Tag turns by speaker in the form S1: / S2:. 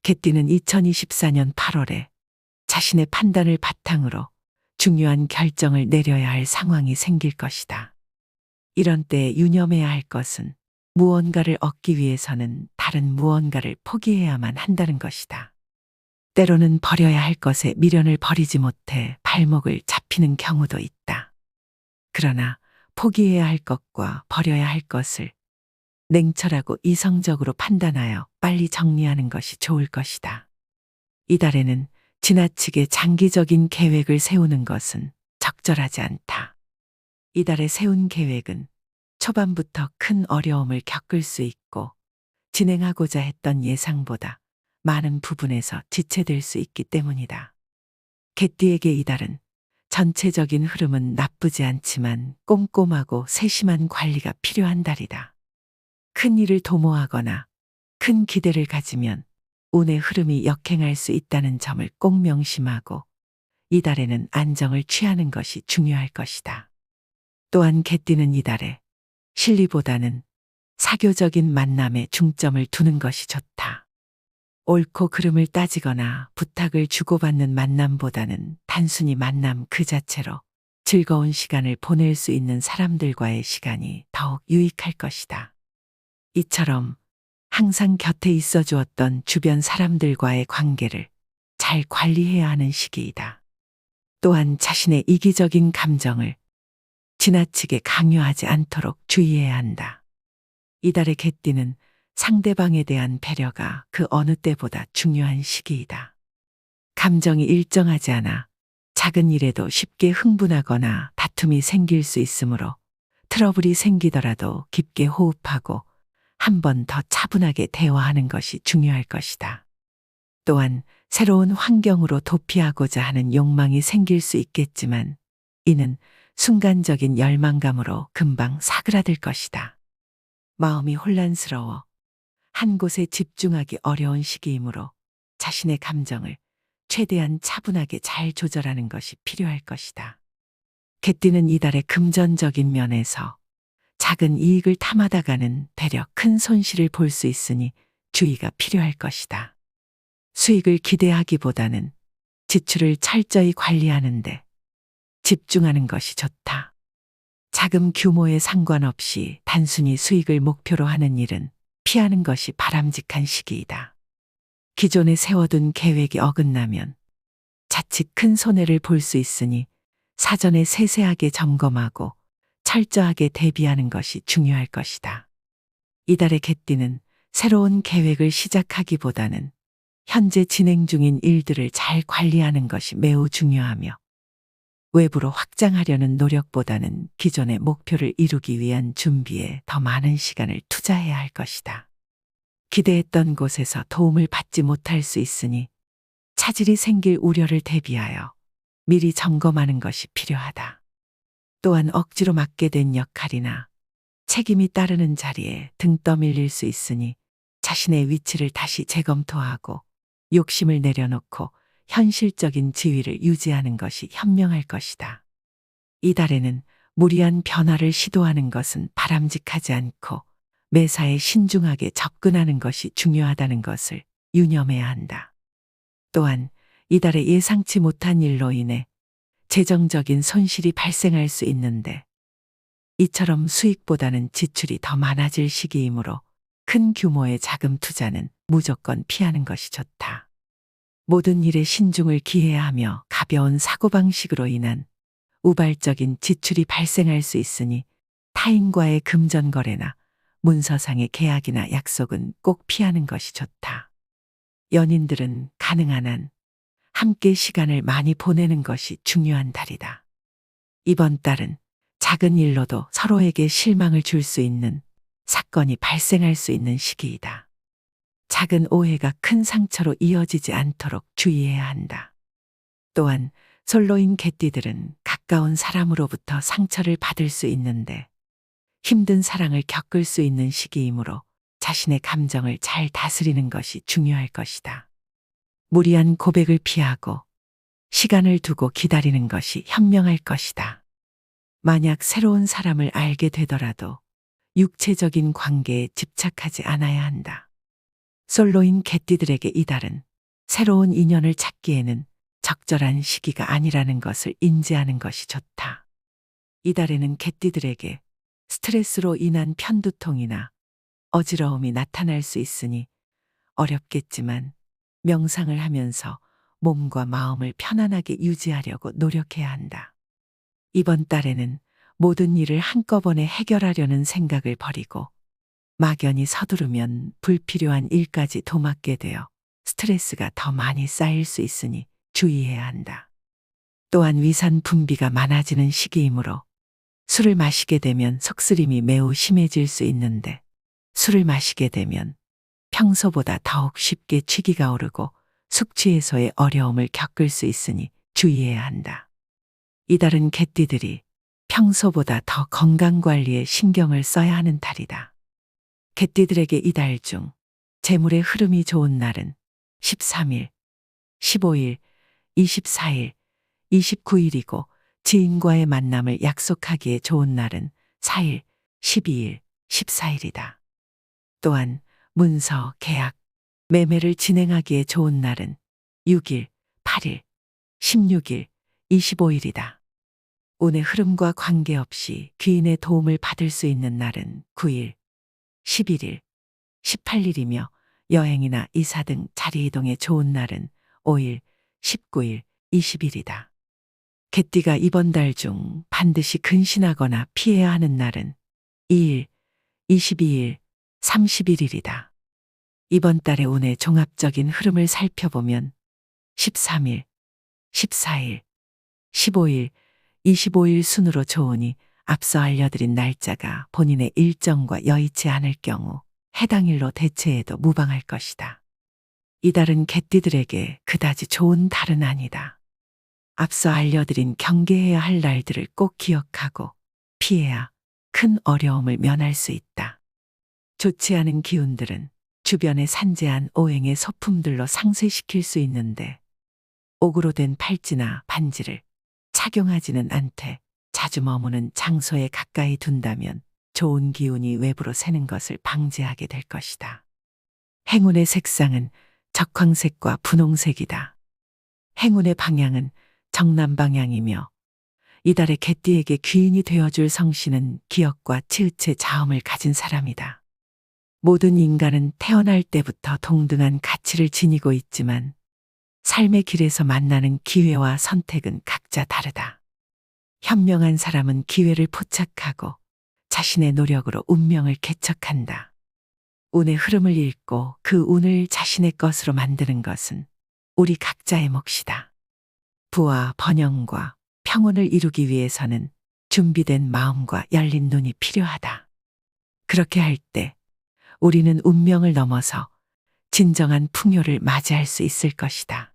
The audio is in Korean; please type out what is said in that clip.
S1: 개띠는 2024년 8월에 자신의 판단을 바탕으로 중요한 결정을 내려야 할 상황이 생길 것이다. 이런 때 유념해야 할 것은 무언가를 얻기 위해서는 다른 무언가를 포기해야만 한다는 것이다. 때로는 버려야 할 것에 미련을 버리지 못해 발목을 잡히는 경우도 있다. 그러나 포기해야 할 것과 버려야 할 것을 냉철하고 이성적으로 판단하여 빨리 정리하는 것이 좋을 것이다. 이달에는 지나치게 장기적인 계획을 세우는 것은 적절하지 않다. 이달에 세운 계획은 초반부터 큰 어려움을 겪을 수 있고 진행하고자 했던 예상보다 많은 부분에서 지체될 수 있기 때문이다. 개띠에게 이달은 전체적인 흐름은 나쁘지 않지만 꼼꼼하고 세심한 관리가 필요한 달이다. 큰 일을 도모하거나 큰 기대를 가지면 운의 흐름이 역행할 수 있다는 점을 꼭 명심하고 이달에는 안정을 취하는 것이 중요할 것이다. 또한 개띠는 이달에 실리보다는 사교적인 만남에 중점을 두는 것이 좋다. 옳고 그름을 따지거나 부탁을 주고받는 만남보다는 단순히 만남 그 자체로 즐거운 시간을 보낼 수 있는 사람들과의 시간이 더욱 유익할 것이다. 이처럼 항상 곁에 있어 주었던 주변 사람들과의 관계를 잘 관리해야 하는 시기이다. 또한 자신의 이기적인 감정을 지나치게 강요하지 않도록 주의해야 한다. 이달의 개띠는 상대방에 대한 배려가 그 어느 때보다 중요한 시기이다. 감정이 일정하지 않아 작은 일에도 쉽게 흥분하거나 다툼이 생길 수 있으므로 트러블이 생기더라도 깊게 호흡하고 한 번 더 차분하게 대화하는 것이 중요할 것이다. 또한 새로운 환경으로 도피하고자 하는 욕망이 생길 수 있겠지만 이는 순간적인 열망감으로 금방 사그라들 것이다. 마음이 혼란스러워 한 곳에 집중하기 어려운 시기이므로 자신의 감정을 최대한 차분하게 잘 조절하는 것이 필요할 것이다. 개띠는 이달의 금전적인 면에서 작은 이익을 탐하다가는 되려 큰 손실을 볼 수 있으니 주의가 필요할 것이다. 수익을 기대하기보다는 지출을 철저히 관리하는데 집중하는 것이 좋다. 자금 규모에 상관없이 단순히 수익을 목표로 하는 일은 피하는 것이 바람직한 시기이다. 기존에 세워둔 계획이 어긋나면 자칫 큰 손해를 볼 수 있으니 사전에 세세하게 점검하고 철저하게 대비하는 것이 중요할 것이다. 이달의 개띠는 새로운 계획을 시작하기보다는 현재 진행 중인 일들을 잘 관리하는 것이 매우 중요하며 외부로 확장하려는 노력보다는 기존의 목표를 이루기 위한 준비에 더 많은 시간을 투자해야 할 것이다. 기대했던 곳에서 도움을 받지 못할 수 있으니 차질이 생길 우려를 대비하여 미리 점검하는 것이 필요하다. 또한 억지로 맡게 된 역할이나 책임이 따르는 자리에 등 떠밀릴 수 있으니 자신의 위치를 다시 재검토하고 욕심을 내려놓고 현실적인 지위를 유지하는 것이 현명할 것이다. 이달에는 무리한 변화를 시도하는 것은 바람직하지 않고 매사에 신중하게 접근하는 것이 중요하다는 것을 유념해야 한다. 또한 이달에 예상치 못한 일로 인해 재정적인 손실이 발생할 수 있는데 이처럼 수익보다는 지출이 더 많아질 시기이므로 큰 규모의 자금 투자는 무조건 피하는 것이 좋다. 모든 일에 신중을 기해야 하며 가벼운 사고방식으로 인한 우발적인 지출이 발생할 수 있으니 타인과의 금전거래나 문서상의 계약이나 약속은 꼭 피하는 것이 좋다. 연인들은 가능한 한 함께 시간을 많이 보내는 것이 중요한 달이다. 이번 달은 작은 일로도 서로에게 실망을 줄 수 있는 사건이 발생할 수 있는 시기이다. 작은 오해가 큰 상처로 이어지지 않도록 주의해야 한다. 또한 솔로인 개띠들은 가까운 사람으로부터 상처를 받을 수 있는데 힘든 사랑을 겪을 수 있는 시기이므로 자신의 감정을 잘 다스리는 것이 중요할 것이다. 무리한 고백을 피하고 시간을 두고 기다리는 것이 현명할 것이다. 만약 새로운 사람을 알게 되더라도 육체적인 관계에 집착하지 않아야 한다. 솔로인 개띠들에게 이달은 새로운 인연을 찾기에는 적절한 시기가 아니라는 것을 인지하는 것이 좋다. 이달에는 개띠들에게 스트레스로 인한 편두통이나 어지러움이 나타날 수 있으니 어렵겠지만 명상을 하면서 몸과 마음을 편안하게 유지하려고 노력해야 한다. 이번 달에는 모든 일을 한꺼번에 해결하려는 생각을 버리고 막연히 서두르면 불필요한 일까지 도맡게 되어 스트레스가 더 많이 쌓일 수 있으니 주의해야 한다. 또한 위산 분비가 많아지는 시기이므로 술을 마시게 되면 속쓰림이 매우 심해질 수 있는데 술을 마시게 되면 평소보다 더욱 쉽게 취기가 오르고 숙취 해소에 어려움을 겪을 수 있으니 주의해야 한다. 이달은 개띠들이 평소보다 더 건강관리에 신경을 써야 하는 달이다. 개띠들에게 이달 중 재물의 흐름이 좋은 날은 13일, 15일, 24일, 29일이고 지인과의 만남을 약속하기에 좋은 날은 4일, 12일, 14일이다. 또한 문서, 계약, 매매를 진행하기에 좋은 날은 6일, 8일, 16일, 25일이다. 운의 흐름과 관계없이 귀인의 도움을 받을 수 있는 날은 9일, 11일, 18일이며 여행이나 이사 등 자리 이동에 좋은 날은 5일, 19일, 20일이다. 개띠가 이번 달 중 반드시 근신하거나 피해야 하는 날은 2일, 22일, 31일이다. 이번 달의 운의 종합적인 흐름을 살펴보면 13일, 14일, 15일, 25일 순으로 좋으니 앞서 알려드린 날짜가 본인의 일정과 여의치 않을 경우 해당 일로 대체해도 무방할 것이다. 이달은 개띠들에게 그다지 좋은 달은 아니다. 앞서 알려드린 경계해야 할 날들을 꼭 기억하고 피해야 큰 어려움을 면할 수 있다. 좋지 않은 기운들은 주변에 산재한 오행의 소품들로 상쇄시킬 수 있는데 옥으로 된 팔찌나 반지를 착용하지는 않되 자주 머무는 장소에 가까이 둔다면 좋은 기운이 외부로 새는 것을 방지하게 될 것이다. 행운의 색상은 적황색과 분홍색이다. 행운의 방향은 정남 방향이며 이달의 개띠에게 귀인이 되어줄 성씨는 기억과 치읓의 자음을 가진 사람이다. 모든 인간은 태어날 때부터 동등한 가치를 지니고 있지만 삶의 길에서 만나는 기회와 선택은 각자 다르다. 현명한 사람은 기회를 포착하고 자신의 노력으로 운명을 개척한다. 운의 흐름을 읽고 그 운을 자신의 것으로 만드는 것은 우리 각자의 몫이다. 부와 번영과 평온을 이루기 위해서는 준비된 마음과 열린 눈이 필요하다. 그렇게 할 때 우리는 운명을 넘어서 진정한 풍요를 맞이할 수 있을 것이다.